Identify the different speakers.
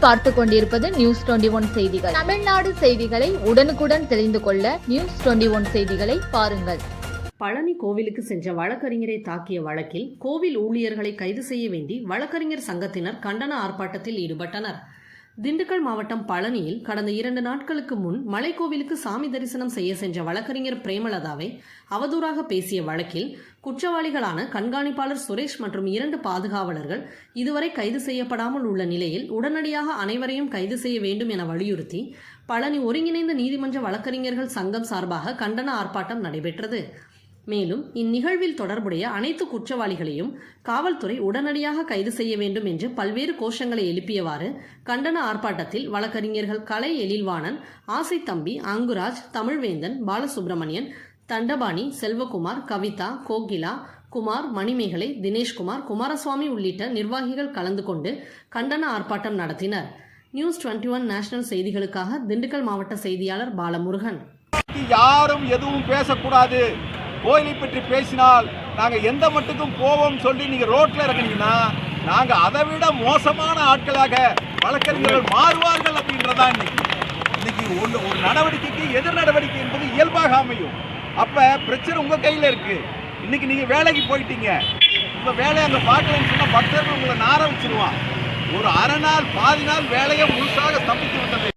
Speaker 1: நீங்கள் பார்த்து கொண்டிருப்பது நியூஸ் 21 செய்திகள். தமிழ்நாடு செய்திகளை உடனுக்குடன் தெரிந்து கொள்ள நியூஸ் 21 செய்திகளை பாருங்கள்.
Speaker 2: பழனி கோவிலுக்கு சென்ற வழக்கறிஞரை தாக்கிய வழக்கில் கோவில் ஊழியர்களை கைது செய்ய வேண்டி வழக்கறிஞர் சங்கத்தினர் கண்டன ஆர்ப்பாட்டத்தில் ஈடுபட்டனர். திண்டுக்கல் மாவட்டம் பழனியில் கடந்த 2 நாட்களுக்கு முன் மலைக்கோவிலுக்கு சாமி தரிசனம் செய்ய சென்ற வழக்கறிஞர் பிரேமலதாவை அவதூறாக பேசிய வழக்கில் குற்றவாளிகளான கண்காணிப்பாளர் சுரேஷ் மற்றும் 2 பாதுகாவலர்கள் இதுவரை கைது செய்யப்படாமல் உள்ள நிலையில் உடனடியாக அனைவரையும் கைது செய்ய வேண்டும் என வலியுறுத்தி பழனி ஒருங்கிணைந்த நீதிமன்ற வழக்கறிஞர்கள் சங்கம் சார்பாக கண்டன ஆர்ப்பாட்டம் நடைபெற்றது. மேலும் இந்நிகழ்வில் தொடர்புடைய அனைத்து குற்றவாளிகளையும் காவல்துறை உடனடியாக கைது செய்ய வேண்டும் என்று பல்வேறு கோஷங்களை எழுப்பியவாறு கண்டன ஆர்ப்பாட்டத்தில் வழக்கறிஞர்கள் கலை எழில்வாணன், ஆசை தம்பி, அங்குராஜ், தமிழ்வேந்தன், பாலசுப்ரமணியன், தண்டபாணி, செல்வகுமார், கவிதா, கோகிலா, குமார், மணிமேகலை, தினேஷ்குமார், குமாரசுவாமி உள்ளிட்ட நிர்வாகிகள் கலந்து கொண்டு கண்டன ஆர்ப்பாட்டம் நடத்தினர். நியூஸ் 21 நேஷனல் செய்திகளுக்காக திண்டுக்கல் மாவட்ட செய்தியாளர் பாலமுருகன்.
Speaker 3: யாரும் எதுவும் பேசக்கூடாது, கோயிலை பற்றி பேசினால் நாங்கள் எந்த மட்டுக்கும் போவோம் சொல்லி நீங்கள் ரோட்டில் இறங்கினீங்கன்னா நாங்கள் அதை விட மோசமான ஆட்களாக வழக்கறிஞர்கள் மாறுவார்கள் அப்படின்றதான் இன்னைக்கு ஒரு நடவடிக்கைக்கு எதிர் நடவடிக்கை என்பது இயல்பாக அமையும். அப்போ பிரச்சனை உங்கள் கையில் இருக்குது. இன்னைக்கு நீங்கள் வேலைக்கு போயிட்டீங்க, உங்கள் வேலையை அங்கே பார்க்கலன்னு சொன்னால் பக்தர்கள் உங்களை நார வச்சிருவான். ஒரு அரை நாள் பாதி நாள் வேலையை முழுசாக ஸ்தம்பித்து விட்டது.